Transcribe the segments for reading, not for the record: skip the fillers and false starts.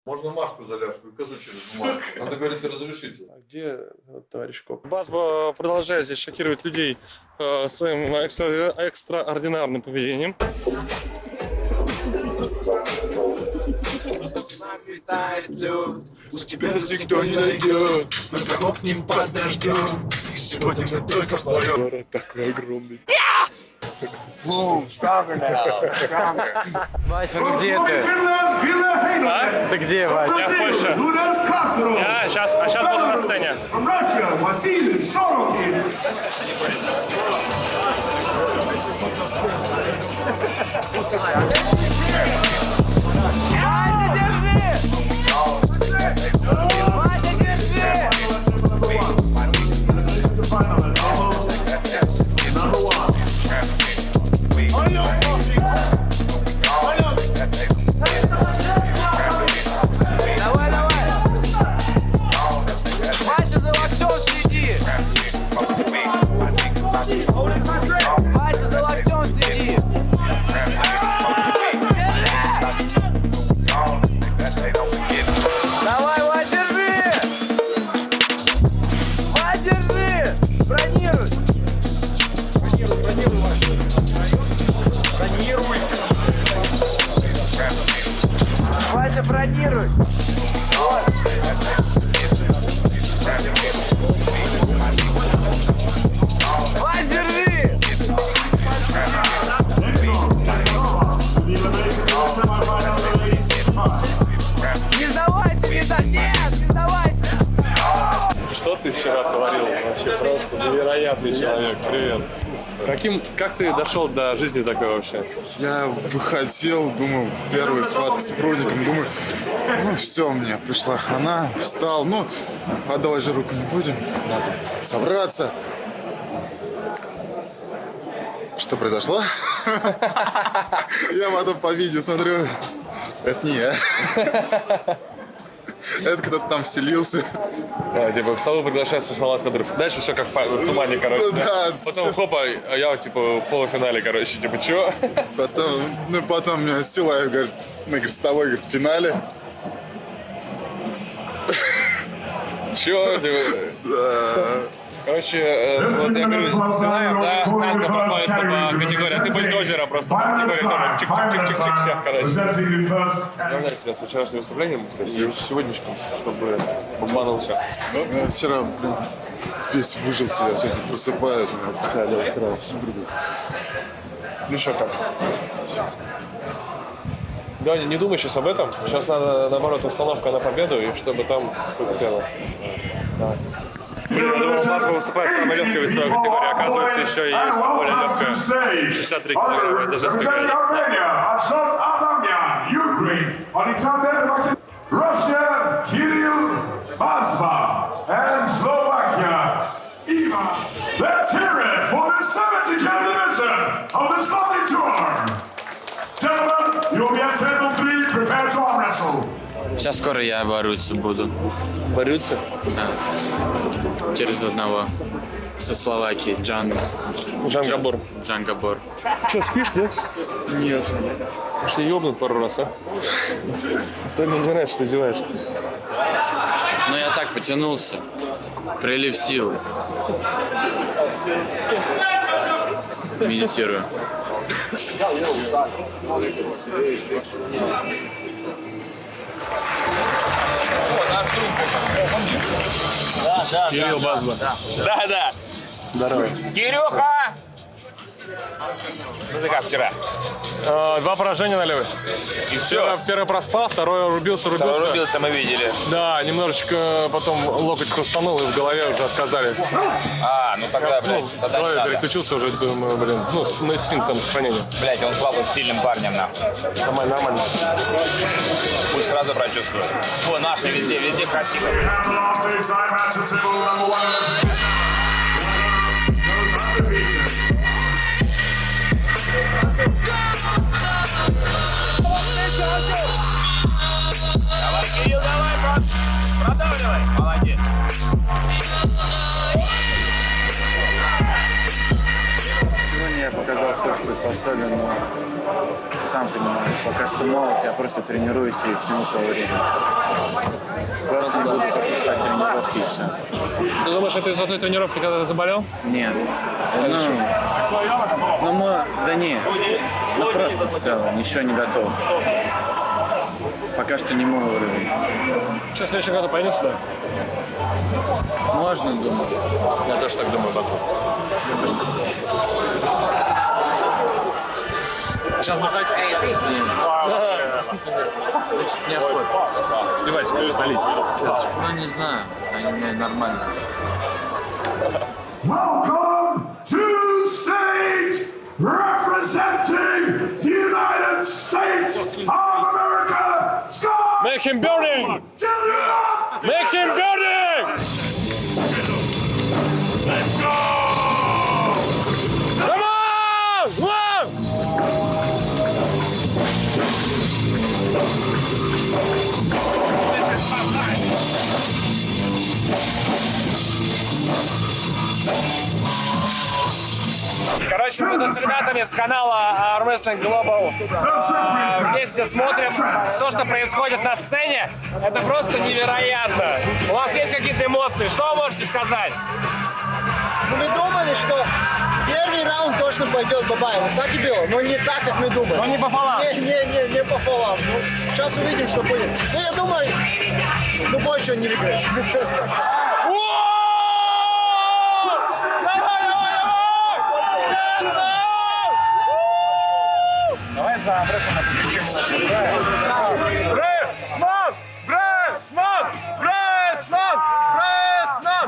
Можно Машку за ляжку и козу через бумажку. Надо говорить, разрешите. А где товарищ коп? Басба продолжает здесь шокировать людей своим экстраординарным поведением. Питает лед, пусть тебя никто не найдет, мы прямо к ним подождем. И сегодня мы только вдвоем. Город такой огромный. Yes! Вася, ну где ты? Ты где, Вася? Я в Польше. Сейчас буду на сцене. Вася, держи! Вася, держи! Давай, давай! Вася, за локтем следи! Вася, за локтем следи! Давай, Вася, держи! Вася, держи! Бронируй! Бронируй, Вася! Бронируй! Вася, бронируй! Вот! Вася, держи! Не сдавайся, не сдавайся! Нет, не сдавайся! Что ты вчера творил? Вообще просто невероятный человек. Привет. Как ты дошел до жизни такой вообще? Я выходил, думаю, первая схватка с прудиком, думаю, ну все, мне пришла хана, встал, ну, отдавай же руку не будем, надо собраться. Что произошло? Я потом по видео смотрю, это не я. Это кто-то там вселился. Типа в столу приглашается Салат Кадров. Дальше все как в тумане, короче. Да, Потом хопа, а я типа в полуфинале, короче, типа чё? Потом меня Силаев говорит, мы, говорит, с тобой, говорит, в финале. Чё? Типа... Короче, вот я говорю, Силаев, да, танков находится по категории, а ты бульдозера просто по категории тоже чик-чик-чик-чик всех, короче. Поздравляю тебя с вчерашним выступлением, и с сегодняшним, чтобы бомбанул все. Я вчера весь выжил себя, сегодня просыпаюсь, у меня вся левая сторона в судорогах. Ну что, как? Да, не думай сейчас об этом. Сейчас надо, наоборот, установка на победу, и чтобы там хотело. Басба выступает в самой легкой весовой категории. Оказывается, еще и есть более легкая 63 килограмма. Это женская Сейчас скоро я бороться буду. Бороться? Да. Через одного. Со Словакии. Джан Габор. Джан Габор. Что, спишь, нет? Нет. Пошли ёбнуть пару раз, а? Ты мне не нравится, что ты зеваешь. Ну я так потянулся. Прилив сил. Медитирую. Да. Кирилл Басба. Да. Здорово. Кирюха! Ну ты как вчера? 2 поражения на левой. И все. Первый проспал, второй рубился. Второй рубился, мы видели. Да, немножечко потом локоть хрустанул, и в голове уже отказали. А, ну тогда, блядь, тогда не надо. Переключился уже, думаю, блин, ну, с инстинктом самосохранения. Блядь, он слабым, сильным парнем, нахуй. Нормально. Пусть сразу прочувствует. О, наши везде красиво. Давай, Кирилл, давай, продавливай. Молодец. Сегодня я показал все, что способен, но сам понимаешь, пока что молод, я просто тренируюсь и всему свое время. все. Ты думаешь, это из одной тренировки, когда ты заболел? Нет. Да не. Ну просто в целом, еще не готов. Пока что не мой уровень. Что, в следующем году поедем сюда? Можно, думаю. Я тоже так думаю, посмотрим. Сейчас бухать? Значит, неохота. Плевать, налить. Ну, не знаю. Они нормально. Welcome to stage representing the United States of America, Scott! Make him burning! Make him burning! Let's go! Come on! Whoa! Короче, мы тут с ребятами с канала Arm Wrestling Global вместе смотрим то, что происходит на сцене. Это просто невероятно. У вас есть какие-то эмоции? Что вы можете сказать? Ну, мы думали, что первый раунд точно пойдет бабай. Вот так и было, но не так, как мы думали. Но не пополам. Не пополам. Ну, сейчас увидим, что будет. Ну, я думаю, ну, больше он не выиграет. Давай за прессом подключим немножко. Пресс-нот! Пресс-нот! Пресс-нот! Пресс-нот!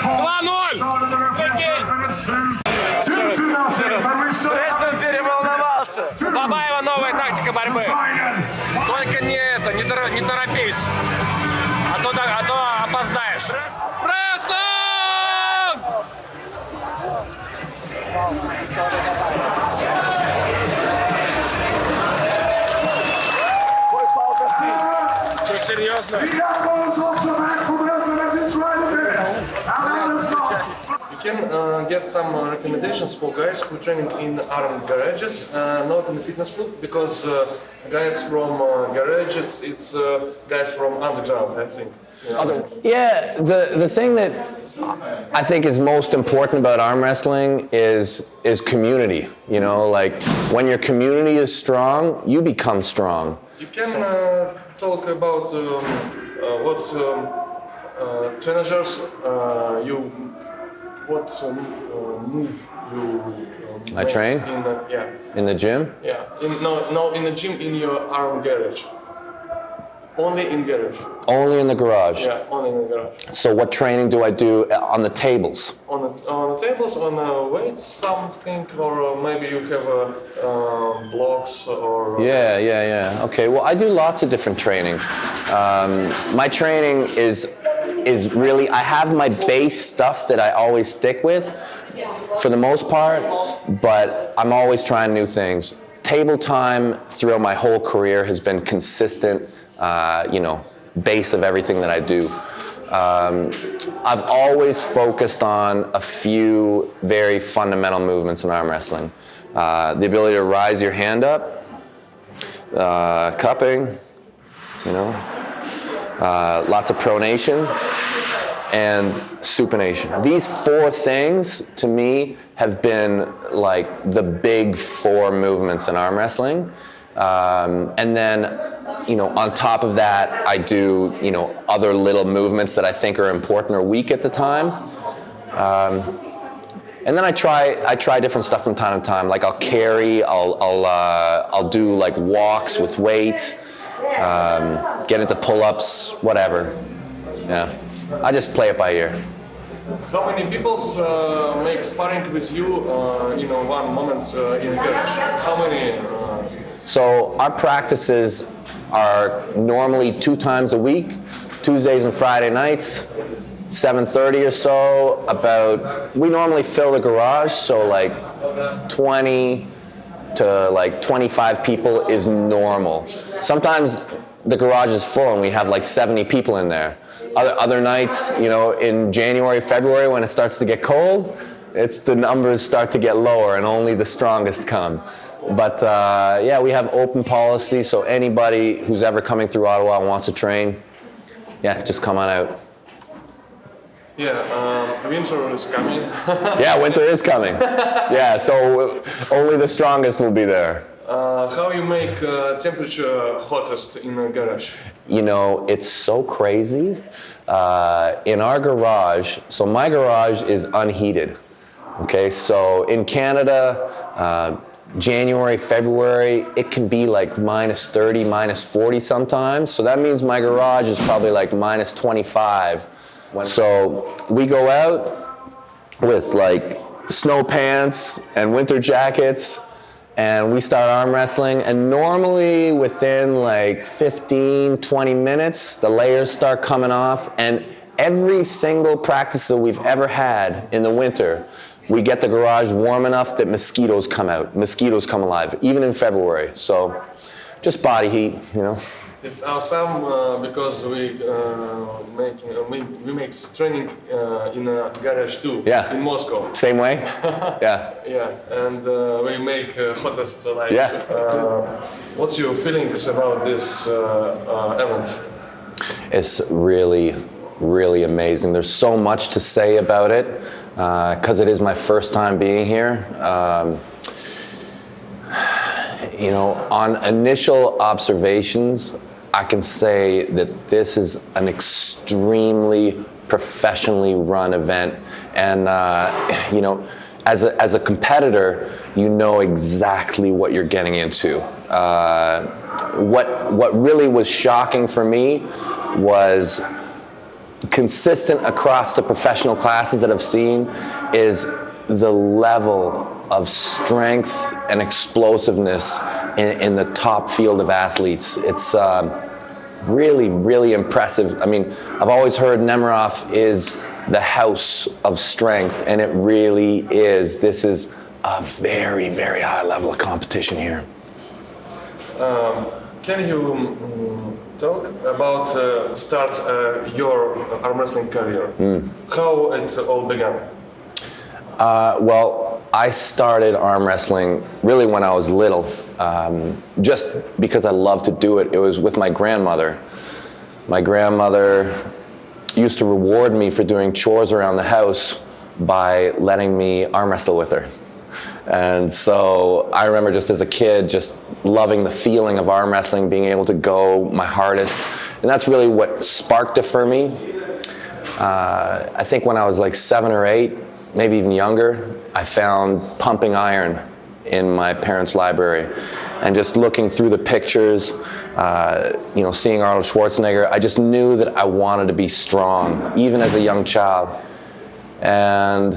2-0! Прессом переволновался. У Бабаева новая тактика борьбы. Только не торопись. А то опоздаешь. Пресс-нот! Что, серьезно? You can get some recommendations for guys who training in arm garages, not in the fitness club, because guys from garages, it's guys from underground, I think. Yeah, the thing that I think is most important about arm wrestling is community. You know, like when your community is strong, you become strong. You can talk about what trainers what move you I train? In the gym? Yeah. No, in the gym, in your arm garage. Only in garage. Only in the garage. Yeah, only in the garage. So what training do I do on the tables? On the tables, on weights, something, or maybe you have blocks or. Yeah. Okay. Well, I do lots of different training. My training is really, I have my base stuff that I always stick with for the most part, but I'm always trying new things. Table time throughout my whole career has been consistent, base of everything that I do. I've always focused on a few very fundamental movements in arm wrestling. The ability to rise your hand up, cupping, lots of pronation, and supination. These four things, to me, have been like the big four movements in arm wrestling. And then, on top of that, I do, other little movements that I think are important or weak at the time. And then I try different stuff from time to time. Like I'll carry, I'll do like walks with weight, get into pull-ups, whatever. Yeah, I just play it by ear. How many people make sparring with you in one moment in the garage? How many? So our practices are normally 2 times a week, Tuesdays and Friday nights, 7:30 or so. We normally fill the garage, so like 20 to like 25 people is normal. Sometimes the garage is full and we have like 70 people in there. Other nights, in January, February, when it starts to get cold, the numbers start to get lower and only the strongest come. But we have open policy, so anybody who's ever coming through Ottawa and wants to train, just come on out. Yeah, winter is coming. Yeah, winter is coming. Yeah, so only the strongest will be there. How you make temperature hottest in a garage? You know, it's so crazy. In our garage, so my garage is unheated. Okay, so in Canada, January, February, it can be like minus 30, minus 40 sometimes. So that means my garage is probably like minus 25. So we go out with like snow pants and winter jackets, and we start arm wrestling, and normally within like 15, 20 minutes, the layers start coming off, and every single practice that we've ever had in the winter, we get the garage warm enough that mosquitoes come out, mosquitoes come alive, even in February. So just body heat, you know. It's awesome because we make training in a garage too. Yeah. In Moscow. Same way? Yeah. Yeah, and we make hottest like. Yeah. What's your feelings about this event? It's really, really amazing. There's so much to say about it because it is my first time being here. You know, on initial observations, I can say that this is an extremely professionally run event. And, you know, as a competitor, you know exactly what you're getting into. What really was shocking for me was consistent across the professional classes that I've seen is the level of strength and explosiveness in the top field of athletes. It's really, really impressive. I mean, I've always heard Nemiroff is the house of strength, and it really is. This is a very, very high level of competition here. Can you talk about start your arm wrestling career? How it all began? Well, I started arm wrestling really when I was little, just because I loved to do it. It was with my grandmother. My grandmother used to reward me for doing chores around the house by letting me arm wrestle with her. And so I remember just as a kid, just loving the feeling of arm wrestling, being able to go my hardest. And that's really what sparked it for me. I think when I was like 7 or 8, maybe even younger, I found Pumping Iron in my parents' library. And just looking through the pictures, you know, seeing Arnold Schwarzenegger, I just knew that I wanted to be strong, even as a young child. And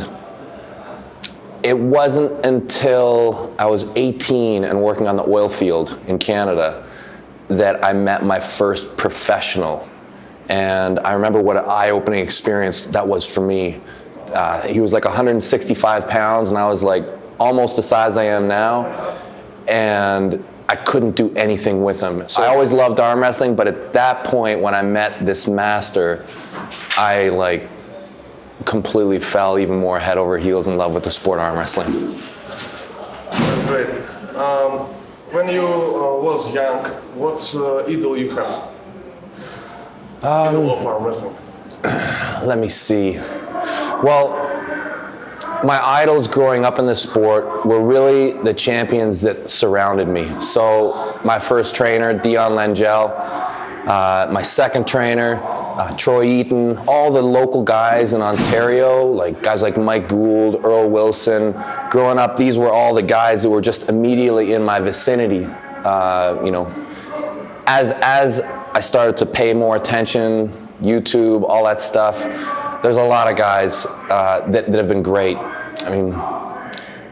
it wasn't until I was 18 and working on the oil field in Canada that I met my first professional. And I remember what an eye-opening experience that was for me. He was like 165 pounds, and I was like almost the size I am now, and I couldn't do anything with him. So I always loved arm wrestling, but at that point when I met this master, I like completely fell even more head over heels in love with the sport arm wrestling. Great. When you was young, what idol you have? Idol of arm wrestling. Let me see. Well, my idols growing up in the sport were really the champions that surrounded me. So my first trainer, Dion Langell, my second trainer, Troy Eaton, all the local guys in Ontario, like guys like Mike Gould, Earl Wilson. Growing up, these were all the guys that were just immediately in my vicinity. You know, as I started to pay more attention, YouTube, all that stuff, there's a lot of guys that have been great. I mean,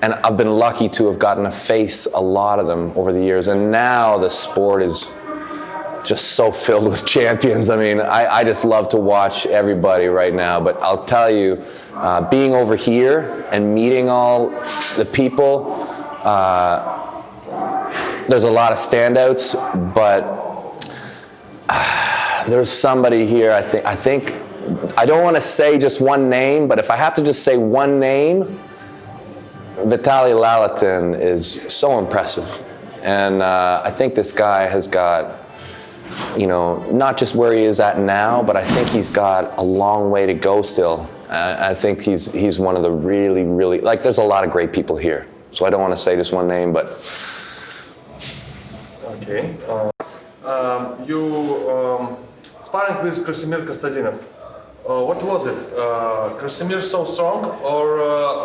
and I've been lucky to have gotten to face a lot of them over the years. And now the sport is just so filled with champions. I mean, I just love to watch everybody right now. But I'll tell you, being over here and meeting all the people, there's a lot of standouts, but there's somebody here, I think, I don't want to say just one name, but if I have to just say one name, Vitaly Lalatin is so impressive. And I think this guy has got not just where he is at now, but I think he's got a long way to go still. I think he's one of the really, really, there's a lot of great people here. So I don't want to say just one name, but. Okay. You sparring with Krasimir Kostadinov. What was it? Krasimir so strong or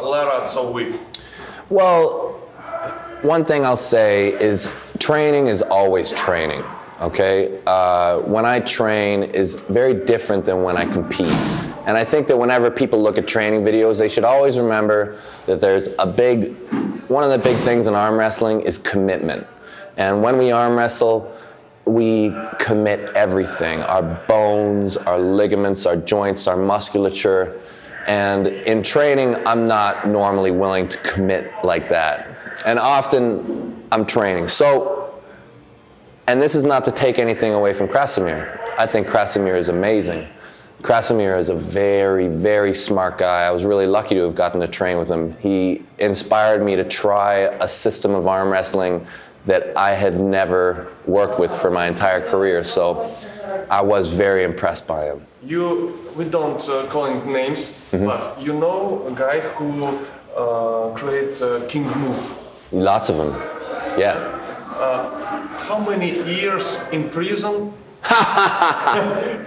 Llarratt so weak? Well, one thing I'll say is training is always training, okay? When I train is very different than when I compete. And I think that whenever people look at training videos, they should always remember that there's one of the big things in arm wrestling is commitment. And when we arm wrestle, we commit everything, our bones, our ligaments, our joints, our musculature. And in training, I'm not normally willing to commit like that. And often I'm training. And this is not to take anything away from Krasimir. I think Krasimir is amazing. Krasimir is a very, very smart guy. I was really lucky to have gotten to train with him. He inspired me to try a system of arm wrestling that I had never worked with for my entire career, so I was very impressed by him. We don't call him names, but you know a guy who creates a king move? Lots of them, yeah. How many years in prison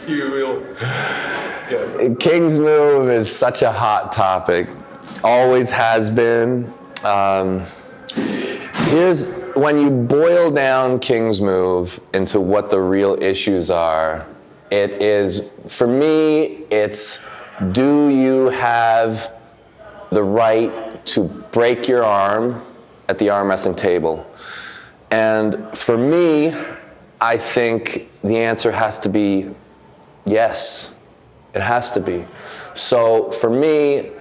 he will get? King's move is such a hot topic, always has been. When you boil down King's move into what the real issues are, it is, for me, it's, do you have the right to break your arm at the arm wrestling table? And for me, I think the answer has to be yes. It has to be. So for me,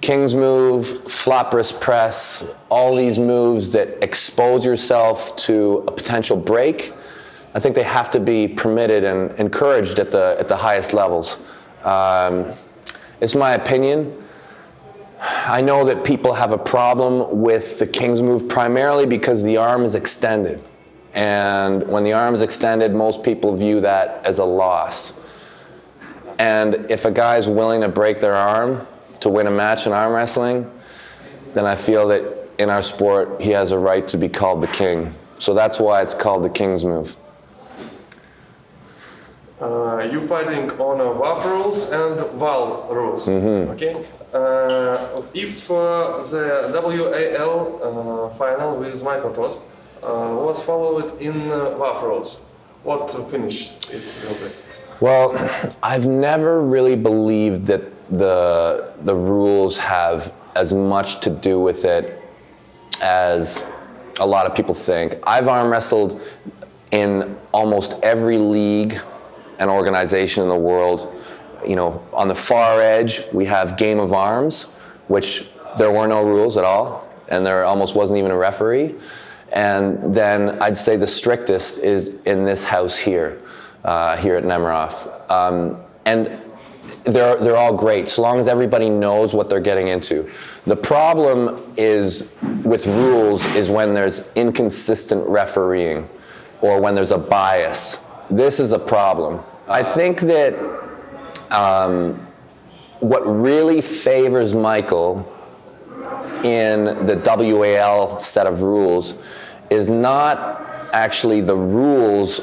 King's move, flop wrist press, all these moves that expose yourself to a potential break, I think they have to be permitted and encouraged at the highest levels. It's my opinion. I know that people have a problem with the King's move primarily because the arm is extended. And when the arm is extended, most people view that as a loss. And if a guy's willing to break their arm to win a match in arm wrestling, then I feel that in our sport, he has a right to be called the king. So that's why it's called the King's move. You fighting on WAF rules and VAL rules, okay? If the WAL final with Michael Todd was followed in WAF rules, what finish it will be? Well, I've never really believed that the rules have as much to do with it as a lot of people think. I've arm wrestled in almost every league and organization in the world. You know, on the far edge, we have Game of Arms, which there were no rules at all, and there almost wasn't even a referee. And then I'd say the strictest is in this house here, here at Nemiroff. And they're all great, so long as everybody knows what they're getting into. The problem is with rules is when there's inconsistent refereeing or when there's a bias. This is a problem. I think that what really favors Michael in the WAL set of rules is not actually the rules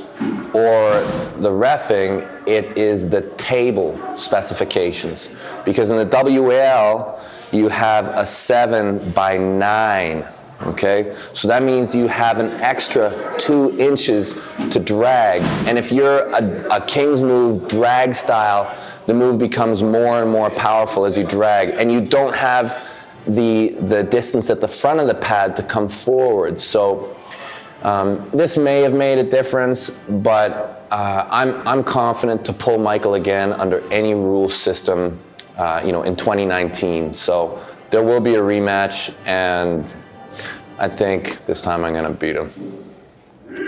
or the reffing, it is the table specifications. Because in the WAL, you have a 7x9, okay? So that means you have an extra 2 inches to drag. And if you're a King's move drag style, the move becomes more and more powerful as you drag. And you don't have the distance at the front of the pad to come forward. So this may have made a difference, but I'm confident to pull Michael again under any rule system, you know, in 2019. So there will be a rematch, and I think this time I'm going to beat him.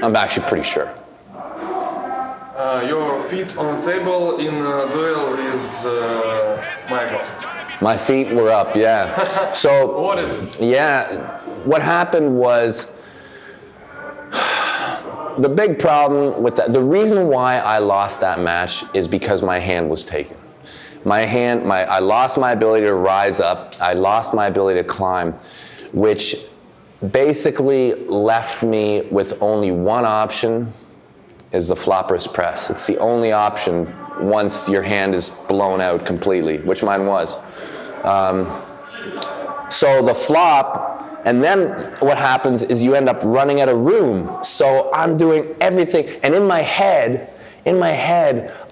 I'm actually pretty sure. Your feet on the table in a duel with Michael. My feet were up, yeah. So What is it? yeah, what happened was the big problem with that, the reason why I lost that match is because my hand was taken. I lost my ability to rise up. I lost my ability to climb, which basically left me with only one option, is the flop wrist press. It's the only option once your hand is blown out completely, which mine was. So the flop, and then what happens is you end up running out of room. So I'm doing everything, and in my head,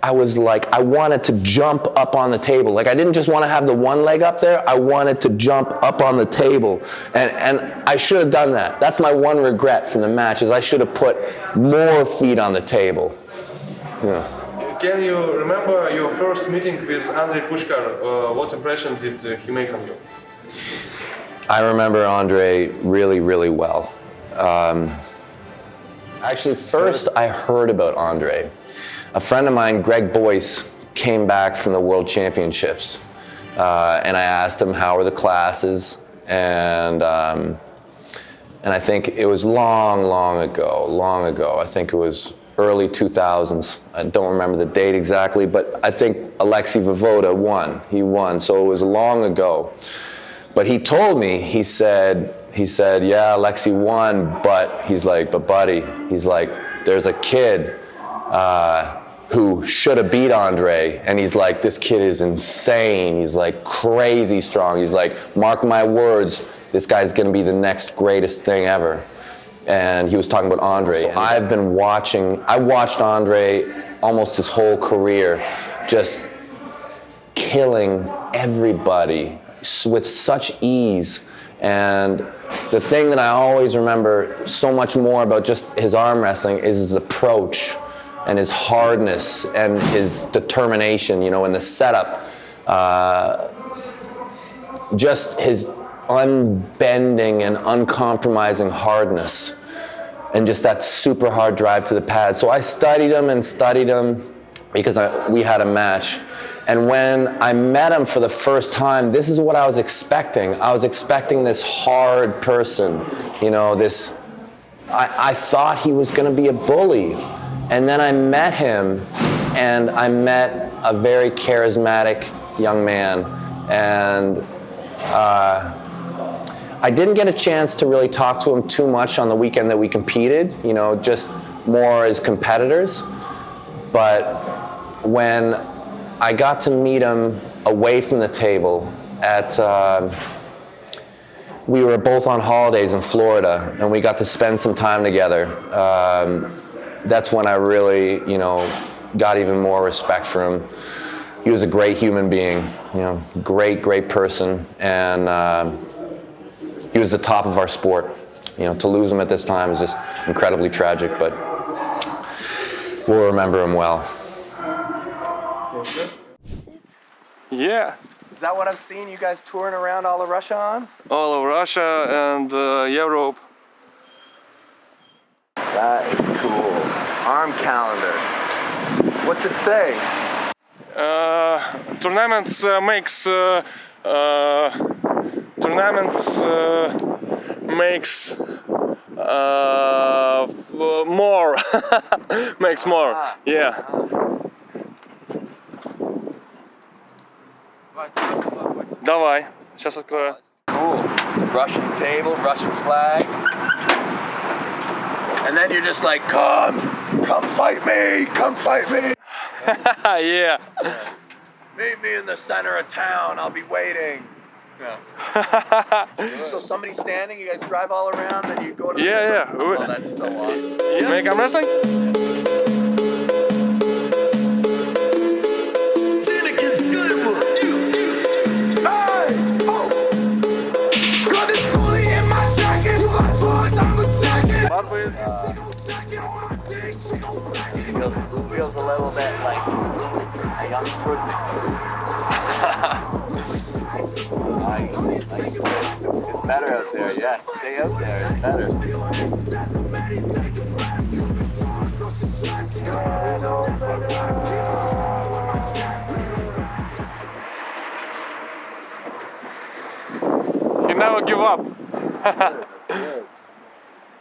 I was like, I wanted to jump up on the table. Like, I didn't just want to have the one leg up there, I wanted to jump up on the table. And I should have done that. That's my one regret from the match, is I should have put more feet on the table. Yeah. Can you remember your first meeting with Andrei Pushkar? What impression did he make on you? I remember Andrei really, really well. Actually, first I heard about Andrei. A friend of mine, Greg Boyce, came back from the World Championships, and I asked him how were the classes, and I think it was long ago. I think it was early 2000s. I don't remember the date exactly, but I think Alexei Vovoda won. He won, so it was long ago. But he told me, he said, yeah, Alexei won, but he's like, but buddy, he's like, there's a kid who should have beat Andrei, and he's like, this kid is insane. He's like crazy strong. He's like, mark my words, this guy's gonna be the next greatest thing ever. And he was talking about Andrei. So I watched Andrei almost his whole career, just killing everybody with such ease. And the thing that I always remember so much more about just his arm wrestling is his approach and his hardness and his determination, you know, in the setup. Just his unbending and uncompromising hardness and just that super hard drive to the pad. So I studied him because we had a match. And when I met him for the first time, this is what I was expecting. I was expecting this hard person, you know, I thought he was gonna be a bully. And then I met him, and I met a very charismatic young man. And I didn't get a chance to really talk to him too much on the weekend that we competed, you know, just more as competitors. But when I got to meet him away from the table we were both on holidays in Florida, and we got to spend some time together. That's when I really, you know, got even more respect for him. He was a great human being, you know, great person, and he was the top of our sport. You know, to lose him at this time is just incredibly tragic, but we'll remember him well. Yeah. Is that what I've seen you guys touring around all of Russia on? All of Russia and Europe. That is cool. Arm calendar. What's it say? Tournaments makes more. Makes more. Yeah. Давай, сейчас открою. Cool. Russian table, Russian flag. And then you're just like, come fight me, come fight me. Yeah. Meet me in the center of town, I'll be waiting. Yeah. So somebody's standing, you guys drive all around, then you go to Yeah. Oh, that's so awesome. You make arm wrestling? Feels a little bit like a young fruit. It's better out there, yeah. Stay out there, it's better. You never give up.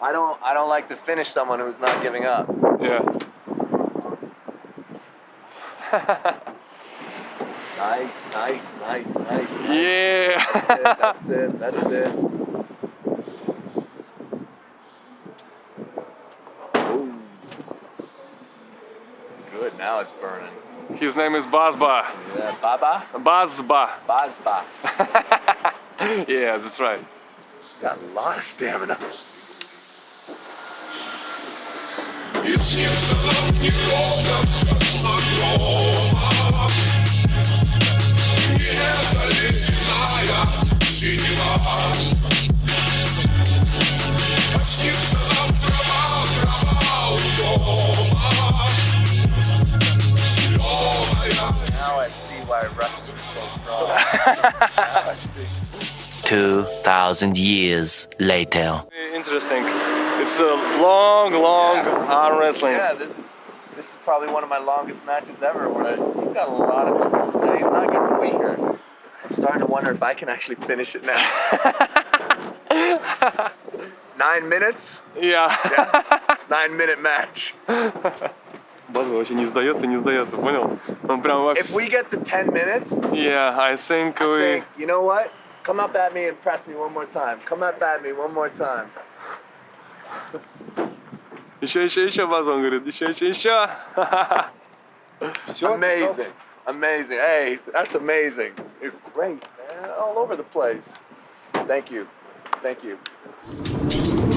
I don't like to finish someone who's not giving up. Yeah. Nice. Yeah. That's it. Ooh. Good, now it's burning. His name is Bazba. Yeah, Baba? Bazba. Bazba. Yeah, that's right. Got a lot of stamina. Now I see why wrestling is so strong. Now I see. 2,000 years later. Interesting. It's a long arm wrestling. Yeah, this is probably one of my longest matches ever. Where you've got a lot of tools, and he's not getting weaker. I'm starting to wonder if I can actually finish it now. 9 minutes? Yeah. 9-minute match. Базба вообще не сдается, понял? Он прям вообще... If we get to 10 minutes, Yeah, I think we... you know what? Come up at me and press me one more time. Come up at me one more time. Еще, Базба, он говорит, еще. Amazing. Hey, that's amazing. You're great, man. All over the place. Thank you.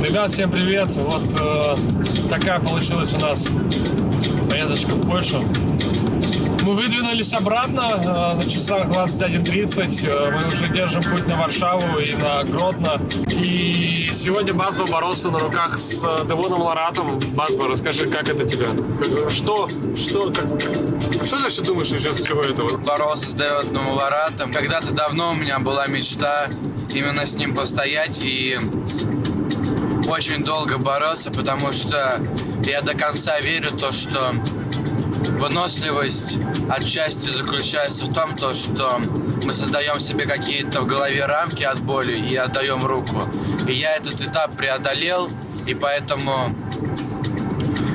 Ребят, всем привет. Вот такая получилась у нас поездочка в Польшу. Мы выдвинулись обратно на часах 21:30. Мы уже держим путь на Варшаву и на Гродно. И сегодня Базба боролся на руках с Девоном Ларраттом. Базба, расскажи, как это тебе? Что ты вообще думаешь насчет всего этого? Боролся с Девоном Ларраттом. Когда-то давно у меня была мечта именно с ним постоять и очень долго бороться, потому что я до конца верю в то, что выносливость отчасти заключается в том, что мы создаем себе какие-то в голове рамки от боли и отдаем руку. И я этот этап преодолел, и поэтому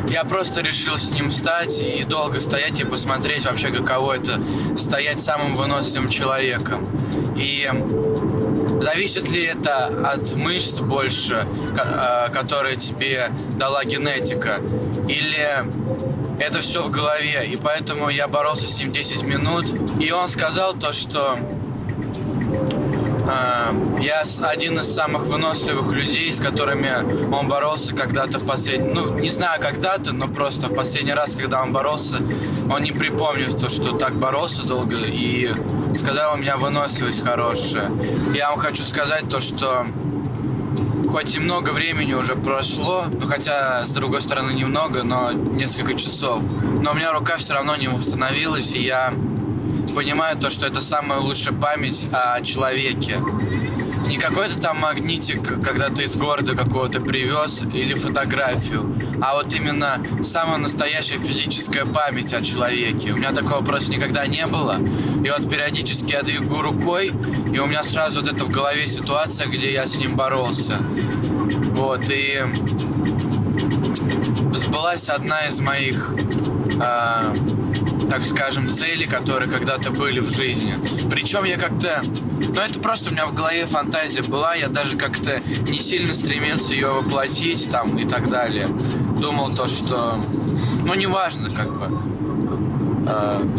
я просто решил с ним встать и долго стоять и посмотреть вообще, каково это стоять самым выносливым человеком. И зависит ли это от мышц больше, которые тебе дала генетика, или это все в голове. И поэтому я боролся с ним 10 минут. И он сказал то, что я один из самых выносливых людей, с которыми он боролся когда-то в последний... Ну, не знаю когда-то, но просто в последний раз, когда он боролся, он не припомнил то, что так боролся долго, и сказал, у меня выносливость хорошая. Я вам хочу сказать то, что хоть и много времени уже прошло, ну, хотя, с другой стороны, немного, но несколько часов, но у меня рука все равно не восстановилась, и я понимаю то, что это самая лучшая память о человеке. Не какой-то там магнитик, когда ты из города какого-то привез, или фотографию, а вот именно самая настоящая физическая память о человеке. У меня такого просто никогда не было. И вот периодически я двигаю рукой, и у меня сразу вот это в голове ситуация, где я с ним боролся. Вот, и сбылась одна из моих... так скажем, цели, которые когда-то были в жизни. Причем я как-то... Ну, это просто у меня в голове фантазия была, я даже как-то не сильно стремился ее воплотить там и так далее. Думал то, что... Ну, неважно, как бы,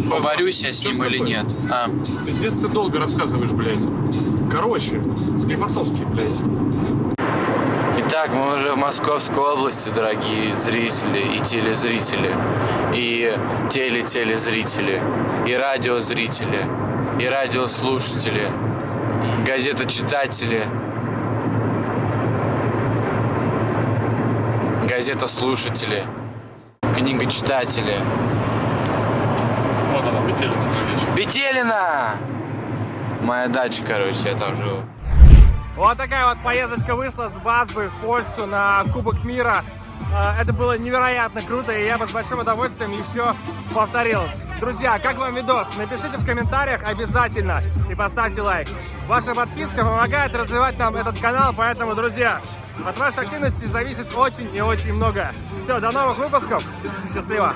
поборюсь я с ним или нет. Здесь ты долго рассказываешь, блядь. Короче, Склифосовский, блядь. Итак, мы уже в Московской области, дорогие зрители и телезрители, и телезрители, и радиозрители, и радиослушатели, газеточитатели, газетослушатели, книгочитатели. Вот она, Петелина, травичка. Петелина! Моя дача, короче, я там живу. Вот такая вот поездочка вышла с Базбой в Польшу на Кубок мира. Это было невероятно круто, и я бы с большим удовольствием еще повторил. Друзья, как вам видос? Напишите в комментариях обязательно и поставьте лайк. Ваша подписка помогает развивать нам этот канал, поэтому, друзья, От вашей активности зависит очень и очень много. Все, до новых выпусков. Счастливо.